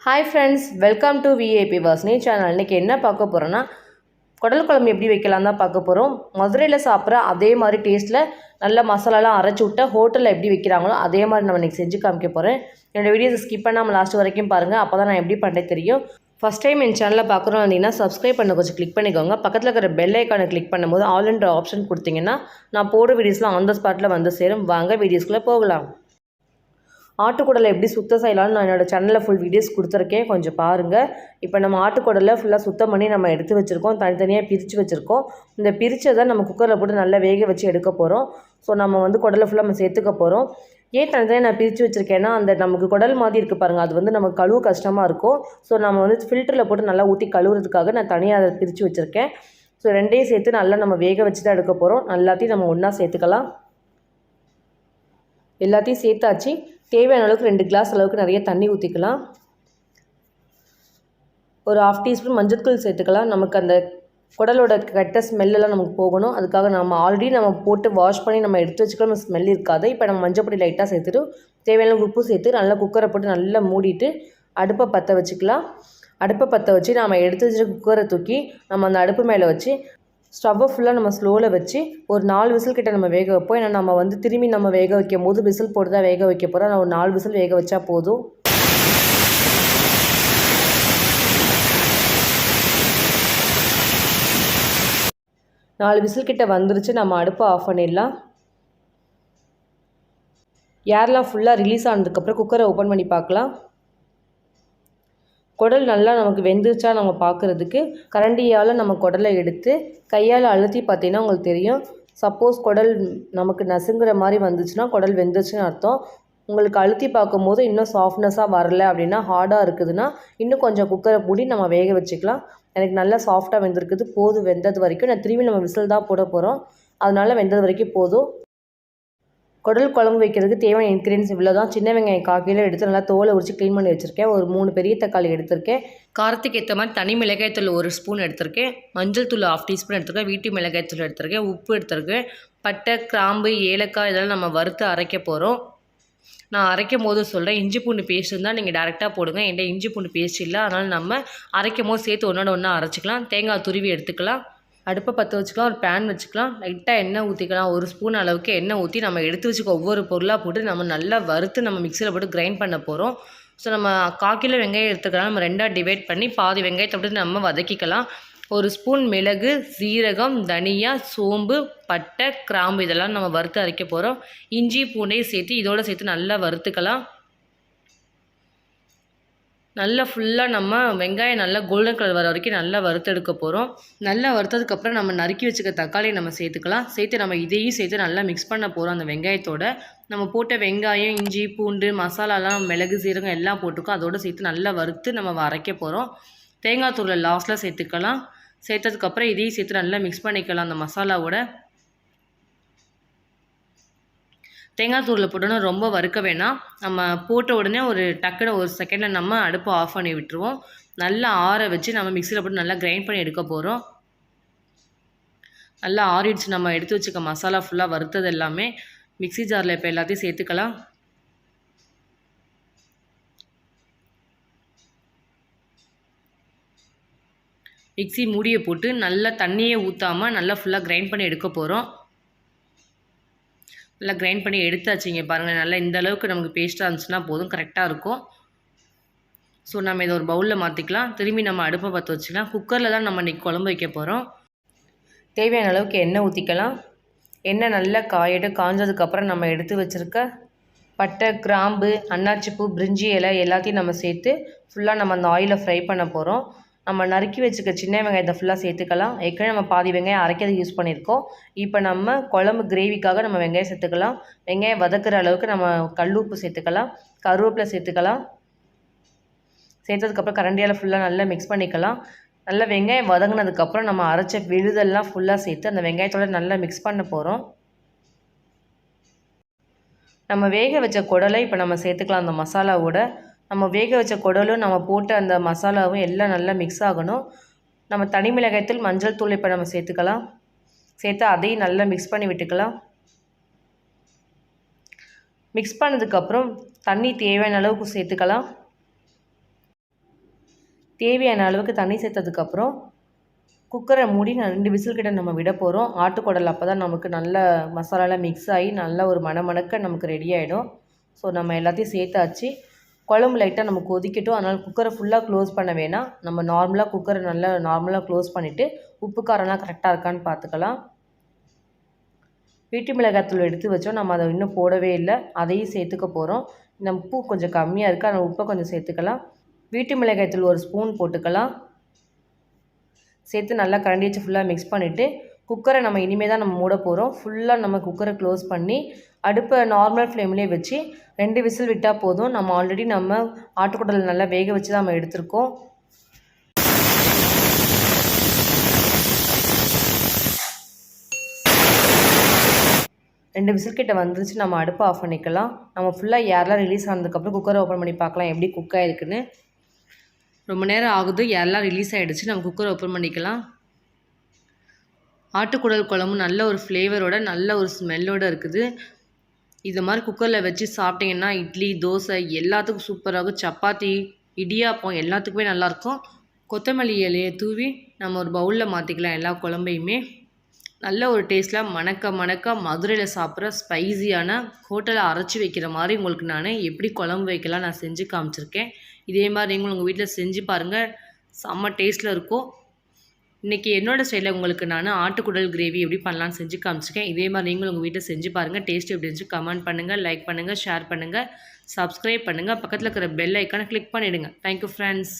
Hi friends, welcome to VIP Vasini channel. இன்றைக்கி என்ன பார்க்க போகிறோன்னா, குடல் குழம்பு எப்படி வைக்கலாம் தான் பார்க்க போகிறோம். மதுரையில் சாப்பிட்ற அதே மாதிரி டேஸ்ட்டில் நல்ல மசாலாலாம் அரைச்சி விட்ட ஹோட்டலில் எப்படி வைக்கிறாங்களோ அதே மாதிரி நம்ம இன்றைக்கி செஞ்சு காமிக்க போகிறேன். என்னோடய வீடியோஸை ஸ்கிப் பண்ணாமல் லாஸ்ட் வரைக்கும் பாருங்கள். அப்போ தான் நான் எப்படி பண்ணுறது தெரியும். ஃபஸ்ட் டைம் என் சேனலில் பார்க்குறோம் அப்படின்னா சப்ஸ்கிரைப் பண்ண கொஞ்சம் கிளிக் பண்ணிக்கோங்க. பக்கத்தில் இருக்கிற பெல் ஐக்கானை கிளிக் பண்ணும்போது ஆல்ன்ற ஆப்ஷன் கொடுத்தீங்கன்னா நான் போடுற வீடியோஸ்லாம் ஆன் த ஸ்பாட்டில் வந்து சேரும். வாங்க வீடியோஸ்குள்ளே போகலாம். ஆட்டுக்குடலை எப்படி சுத்தம் செய்யலாம்னு நான் என்னோடய சேனலில் ஃபுல் வீடியோஸ் கொடுத்துருக்கேன், கொஞ்சம் பாருங்கள். இப்போ நம்ம ஆட்டுக்குடலை ஃபுல்லாக சுத்தம் பண்ணி நம்ம எடுத்து வச்சுருக்கோம், தனித்தனியாக பிரித்து வச்சுருக்கோம். இந்த பிரித்ததை நம்ம குக்கரில் போட்டு நல்லா வேக வச்சு எடுக்க போகிறோம். ஸோ நம்ம வந்து குடலை ஃபுல்லாக நம்ம சேர்த்துக்க போகிறோம். ஏன் தனித்தனியாக நான் பிரித்து வச்சுருக்கேன்னா, அந்த நமக்கு குடல் மாதிரி இருக்குது பாருங்கள், அது வந்து நமக்கு கழுவு கஷ்டமாக இருக்கும். ஸோ நம்ம வந்து ஃபில்டரில் போட்டு நல்லா ஊற்றி கழுவுறதுக்காக நான் தனியாக அதை பிரித்து வச்சுருக்கேன். ஸோ ரெண்டையும் சேர்த்து நல்லா நம்ம வேக வச்சு தான் எடுக்க போகிறோம். எல்லாத்தையும் நம்ம ஒன்றா சேர்த்துக்கலாம். எல்லாத்தையும் சேர்த்தாச்சு. தேவையான அளவுக்கு 2 கிளாஸ் அளவுக்கு நிறைய தண்ணி ஊற்றிக்கலாம். ஒரு 1/2 டீஸ்பூன் மஞ்சள்தூள் சேர்த்துக்கலாம். நமக்கு அந்த குடலோட கெட்ட ஸ்மெல்லாம் நமக்கு போகணும். அதுக்காக நம்ம ஆல்ரெடி நம்ம போட்டு வாஷ் பண்ணி நம்ம எடுத்து வச்சுக்கலாம், நம்ம ஸ்மெல் இருக்காது. இப்போ நம்ம மஞ்சள் பொடி லைட்டாக சேர்த்துட்டு தேவையான உப்பு சேர்த்து நல்லா குக்கரை போட்டு நல்லா மூடிட்டு அடுப்பை பற்ற வச்சுக்கலாம். அடுப்பை பற்ற வச்சு நம்ம எடுத்து வச்சுட்டு குக்கரை தூக்கி நம்ம அந்த அடுப்பு மேலே வச்சு ஸ்டவ்வை ஃபுல்லாக நம்ம ஸ்லோவில் வச்சு ஒரு 4 விசில் கிட்ட நம்ம வேக வைப்போம். ஏன்னா நம்ம வந்து திரும்பி நம்ம வேக வைக்கும் போது விசில் போட்டு தான் வேக வைக்க போகிறோம். நான் ஒரு 4 விசில் வேக வச்சா போதும். நாலு விசில் கிட்ட வந்துருச்சு. நம்ம அடுப்பை ஆஃப் பண்ணிடலாம். ஏர்லாம் ஃபுல்லாக ரிலீஸ் ஆனதுக்கப்புறம் குக்கரை ஓப்பன் பண்ணி பார்க்கலாம். குடல் நல்லா நமக்கு வெந்துருச்சா நம்ம பார்க்குறதுக்கு கரண்டியால் நம்ம குடலை எடுத்து கையால் அழுத்தி பார்த்தீங்கன்னா உங்களுக்கு தெரியும். சப்போஸ் குடல் நமக்கு நசுங்குற மாதிரி வந்துச்சுன்னா குடல் வெந்துருச்சுன்னு அர்த்தம். உங்களுக்கு அழுத்தி பார்க்கும்போது இன்னும் சாஃப்ட்னஸாக வரல அப்படின்னா, ஹார்டாக இருக்குதுன்னா இன்னும் கொஞ்சம் குக்கரை மூடி நம்ம வேக வச்சுக்கலாம். எனக்கு நல்லா சாஃப்டாக வெந்திருக்குது, போதும். வெந்தது வரைக்கும் நான் திரும்பி நம்ம விசில் தான் போட போகிறோம், அதனால் வெந்தது வரைக்கும் போதும். குடல் குழம்பு வைக்கிறதுக்கு தேவையான இன்க்ரீடியன்ஸ் இவ்வளோ தான். சின்ன வெங்காயம் 1/4 கிலோ எடுத்து நல்லா தோலை உரிச்சு க்ளீன் பண்ணி வச்சுருக்கேன். ஒரு 3 பெரிய தக்காளி எடுத்திருக்கேன். காரத்துக்கு ஏற்ற மாதிரி தனி மிளகாய்த்தூள் 1 ஸ்பூன் எடுத்திருக்கேன். மஞ்சள் தூள் 1/2 டீஸ்பூன் எடுத்திருக்கேன். வீட்டு மிளகாய்த்தூள் எடுத்திருக்கேன். உப்பு எடுத்திருக்கேன். பட்டை, கிராம்பு, ஏலக்காய் இதெல்லாம் நம்ம வறுத்து அரைக்க போகிறோம். நான் அரைக்கும் போது சொல்கிறேன், இஞ்சி பூண்டு பேஸ்ட் இருந்தால் நீங்கள் டேரெக்டாக போடுங்க. என்கிட்ட இஞ்சி பூண்டு பேஸ்ட் இல்லை, அதனால் நம்ம அரைக்கும் போது சேர்த்து ஒன்றோட ஒன்றா அரைச்சிக்கலாம். தேங்காய் துருவி எடுத்துக்கலாம். அடுப்பை பற்ற வச்சுக்கலாம். ஒரு பேன் வச்சுக்கலாம். லைட்டாக எண்ணெய் ஊற்றிக்கலாம். 1 ஸ்பூன் அளவுக்கு எண்ணெய் ஊற்றி நம்ம எடுத்து வச்சுக்க ஒவ்வொரு பொருளாக போட்டு நம்ம நல்லா வறுத்து நம்ம மிக்சியில் போட்டு கிரைண்ட் பண்ண போகிறோம். ஸோ நம்ம 1/4 கிலோ வெங்காயம் எடுத்துக்கலாம். நம்ம 2ஆக டிவைட் பண்ணி பாதி வெங்காயத்தை போட்டு நம்ம வதக்கிக்கலாம். 1 ஸ்பூன் மிளகு, சீரகம், தனியா, சோம்பு, பட்டை, கிராம்பு இதெல்லாம் நம்ம வறுத்து அரைக்க போகிறோம். இஞ்சி பூண்டையும் சேர்த்து இதோடு சேர்த்து நல்லா வறுத்துக்கலாம். நல்லா ஃபுல்லாக நம்ம வெங்காயம் நல்லா கோல்டன் கலர் வர வரைக்கும் நல்லா வறுத்தெடுக்க போகிறோம். நல்லா வறுத்ததுக்கப்புறம் நம்ம நறுக்கி வச்சுக்க தக்காளியை நம்ம சேர்த்துக்கலாம். சேர்த்து நம்ம இதையும் சேர்த்து நல்லா மிக்ஸ் பண்ண போகிறோம். அந்த வெங்காயத்தோட நம்ம போட்ட வெங்காயம், இஞ்சி, பூண்டு, மசாலாலாம், மிளகு, சீரகம் எல்லாம் போட்டுக்கோ. அதோடு சேர்த்து நல்லா வறுத்து நம்ம அரைக்க போகிறோம். தேங்காய் தூளை லாஸ்ட்டில் சேர்த்துக்கலாம். சேர்த்ததுக்கப்புறம் இதையும் சேர்த்து நல்லா மிக்ஸ் பண்ணிக்கலாம் அந்த மசாலாவோட. தேங்காய் தூளில் போட்டோன்னா ரொம்ப வறுக்க வேணாம். நம்ம போட்ட உடனே ஒரு டக்குன்னு 1 செகண்டில் நம்ம அடுப்பை ஆஃப் பண்ணி விட்டுருவோம். நல்லா ஆற வச்சு நம்ம மிக்சியில் போட்டு நல்லா கிரைண்ட் பண்ணி எடுக்க போகிறோம். நல்லா ஆறிடுச்சு. நம்ம எடுத்து வச்சுக்க மசாலா ஃபுல்லாக வறுத்தது எல்லாமே மிக்சி ஜாரில் இப்போ எல்லாத்தையும் சேர்த்துக்கலாம். மிக்சி மூடியை போட்டு நல்லா தண்ணியே ஊற்றாமல் நல்லா ஃபுல்லாக கிரைண்ட் பண்ணி எடுக்க போகிறோம். நல்லா கிரைண்ட் பண்ணி எடுத்தாச்சுங்க பாருங்கள். நல்லா இந்த அளவுக்கு நமக்கு பேஸ்ட்டாக இருந்துச்சுன்னா போதும், கரெக்டாக இருக்கும். ஸோ நம்ம இதை ஒரு பவுலில் மாற்றிக்கலாம். திரும்பி நம்ம அடுப்பை பற்ற வச்சுக்கலாம். குக்கரில் தான் நம்ம இன்றைக்கி குழம்பு வைக்க போகிறோம். தேவையான அளவுக்கு எண்ணெய் ஊற்றிக்கலாம். எண்ணெய் நல்லா காஞ்சதுக்கப்புறம் நம்ம எடுத்து வச்சுருக்க பட்டை, கிராம்பு, அன்னாச்சிப்பூ, பிரிஞ்சி இலை எல்லாத்தையும் நம்ம சேர்த்து ஃபுல்லாக நம்ம அந்த ஆயிலை ஃப்ரை பண்ண போகிறோம். நம்ம நறுக்கி வச்சுக்க சின்ன வெங்காயத்தை ஃபுல்லாக சேர்த்துக்கலாம். ஏற்கனவே நம்ம பாதி வெங்காயம் அரைக்கிறது யூஸ் பண்ணியிருக்கோம். இப்போ நம்ம குழம்பு கிரேவிக்காக நம்ம வெங்காயம் சேர்த்துக்கலாம். வெங்காயம் வதக்குற அளவுக்கு நம்ம கல்லுப்பு சேர்த்துக்கலாம். கருவேப்பிலை சேர்த்துக்கலாம். சேர்த்ததுக்கப்புறம் கரண்டியால் ஃபுல்லாக நல்லா மிக்ஸ் பண்ணிக்கலாம். நல்லா வெங்காயம் வதங்கினதுக்கப்புறம் நம்ம அரைச்ச விழுதெல்லாம் ஃபுல்லாக சேர்த்து அந்த வெங்காயத்தோட நல்லா மிக்ஸ் பண்ண போகிறோம். நம்ம வேக வச்ச குடலை இப்போ நம்ம சேர்த்துக்கலாம். அந்த மசாலாவோட நம்ம வேக வச்ச குடலும் நம்ம போட்ட அந்த மசாலாவும் எல்லாம் நல்லா மிக்ஸ் ஆகணும். நம்ம தனி மிளகாய்த்தூள், மஞ்சள் தூள் இப்போ நம்ம சேர்த்துக்கலாம். சேர்த்து அதையும் நல்லா மிக்ஸ் பண்ணி விட்டுக்கலாம். மிக்ஸ் பண்ணதுக்கப்புறம் தண்ணி தேவையான அளவுக்கு சேர்த்துக்கலாம். தேவையான அளவுக்கு தண்ணி சேர்த்ததுக்கப்புறம் குக்கரை மூடி 2 விசில் கிட்ட நம்ம விட போகிறோம். ஆட்டுக்குடல் அப்போ தான் நமக்கு நல்ல மசாலாலாம் மிக்ஸ் ஆகி நல்ல ஒரு மணக்க நமக்கு ரெடி ஆகிடும். ஸோ நம்ம எல்லாத்தையும் சேர்த்தாச்சு. குழம்பு லைட்டாக நம்ம கொதிக்கட்டும். அதனால் குக்கரை ஃபுல்லாக க்ளோஸ் பண்ண வேணாம். நம்ம நார்மலாக குக்கரை நல்லா நார்மலாக க்ளோஸ் பண்ணிவிட்டு உப்பு காரம்லாம் கரெக்டாக இருக்கான்னு பார்த்துக்கலாம். வீட்டு மிளகாய்த்தூள் எடுத்து வச்சோம். நம்ம அதை இன்னும் போடவே இல்லை. அதையும் சேர்த்துக்க போகிறோம். இந்த உப்பு கொஞ்சம் கம்மியாக இருக்குது. அந்த உப்பை கொஞ்சம் சேர்த்துக்கலாம். வீட்டு மிளகாய்த்தூள் 1 ஸ்பூன் போட்டுக்கலாம். சேர்த்து நல்லா கரண்டி வச்சு ஃபுல்லாக மிக்ஸ் பண்ணிவிட்டு குக்கரை நம்ம இனிமேல் தான் நம்ம மூட போகிறோம். ஃபுல்லாக நம்ம குக்கரை க்ளோஸ் பண்ணி அடுப்பை நார்மல் ஃப்ளேம்லேயே வச்சு 2 விசில் விட்டால் போதும். நம்ம ஆல்ரெடி ஆட்டுக்குடல் நல்லா வேக வச்சு தான் நம்ம எடுத்திருக்கோம். ரெண்டு விசில் கிட்ட வந்துருச்சு. நம்ம அடுப்பை ஆஃப் பண்ணிக்கலாம். நம்ம ஃபுல்லாக ஏர்லாம் ரிலீஸ் ஆனதுக்கப்புறம் குக்கரை ஓப்பன் பண்ணி பார்க்கலாம் எப்படி குக் ஆகிருக்குன்னு. ரொம்ப நேரம் ஆகுது, ஏர்லாம் ரிலீஸ் ஆகிடுச்சு. நம்ம குக்கரை ஓப்பன் பண்ணிக்கலாம். ஆட்டுக்குடல் குழம்பு நல்ல ஒரு ஃப்ளேவரோட நல்ல ஒரு ஸ்மெல்லோடு இருக்குது. இது மாதிரி குக்கரில் வச்சு சாப்பிட்டிங்கன்னா இட்லி, தோசை எல்லாத்துக்கும் சூப்பராகும். சப்பாத்தி, இடியாப்பம் எல்லாத்துக்குமே நல்லாயிருக்கும். கொத்தமல்லி இலையை தூவி நம்ம ஒரு பவுலில் மாற்றிக்கலாம் எல்லா குழம்பையுமே. நல்ல ஒரு டேஸ்ட்டில் மணக்க மதுரையில் சாப்பிட்ற ஸ்பைஸியான ஹோட்டலில் அரைச்சி வைக்கிற மாதிரி உங்களுக்கு நான் எப்படி குழம்பு வைக்கலாம் நான் செஞ்சு காமிச்சிருக்கேன். இதே மாதிரி நீங்களும் உங்கள் வீட்டில் செஞ்சு பாருங்கள், செம்ம டேஸ்ட்டில் இருக்கும். இன்றைக்கி என்னோடய ஸ்டைலில் உங்களுக்கு நான் ஆட்டுக்குடல் கிரேவி எப்படி பண்ணலான்னு செஞ்சு காமிச்சிருக்கேன். இதே மாதிரி நீங்களும் உங்கள் வீட்டில் செஞ்சு பாருங்கள். டேஸ்ட் எப்படி இருந்துச்சு கமெண்ட் பண்ணுங்கள், லைக் பண்ணுங்கள், ஷேர் பண்ணுங்கள், சப்ஸ்கிரைப் பண்ணுங்கள். பக்கத்தில் இருக்கிற பெல் ஐக்கானை கிளிக் பண்ணிவிடுங்க. Thank you friends.